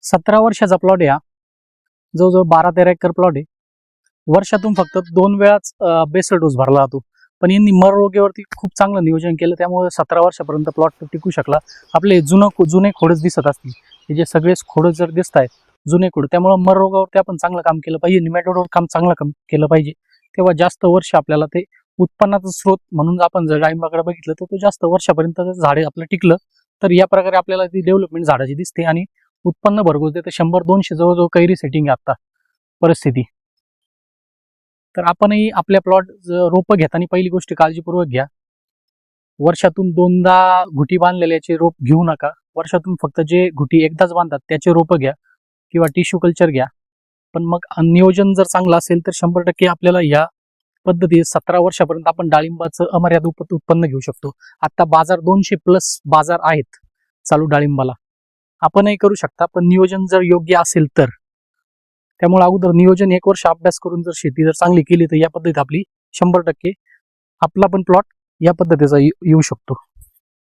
17 वर्षाचा प्लॉट आहे हा. जवळजवळ 12-13 एकर प्लॉट आहे. वर्षातून फक्त 2 वेळाच बेसल डोस भरला जातो. पण यांनी मर रोगावरती खूप चांगलं नियोजन केलं, त्यामुळे 17 वर्षापर्यंत प्लॉट टिकू शकला. आपले जुने खोडच दिसत असतील, हे जे सगळे खोड जर दिसत आहेत जुने खोड, त्यामुळे मर रोगावरती आपण चांगलं काम केलं पाहिजे, निमॅटोडवर काम चांगलं काम केलं पाहिजे. तेव्हा जास्त वर्ष आपल्याला ते उत्पन्नाचा स्रोत म्हणून आपण जर डाळिंबाकडे बघितलं तर तो जास्त वर्षापर्यंत झाडे आपलं टिकलं तर या प्रकारे आपल्याला ती डेव्हलपमेंट झाडाची दिसते आणि उत्पन्न भरघोस देते. 100-200 जवळजवळ कैरी सेटिंग आहे आता परिस्थिती. तर आपणही आपल्या प्लॉट रोपं घेताना पहिली गोष्ट काळजीपूर्वक घ्या. वर्षातून 2दा घुटी बांधलेल्याचे रोप घेऊ नका. वर्षातून फक्त जे घुटी एकदाच बांधतात त्याचे रोपं घ्या किंवा टिश्यू कल्चर घ्या. पण मग नियोजन जर चांगलं असेल तर 100% आपल्याला या पद्धती 17 वर्षापर्यंत आपण डाळिंबाचं अमर्यादित उत्पन्न घेऊ शकतो. आता बाजार 200+ बाजार आहेत चालू डाळिंबाला. आपणही करू शकता, पण नियोजन जर योग्य असेल तर. त्यामुळे अगोदर नियोजन 1 वर्ष अभ्यास करून जर शेती जर चांगली केली तर या पद्धतीत आपली 100% आपला पण प्लॉट या पद्धतीचा येऊ शकतो.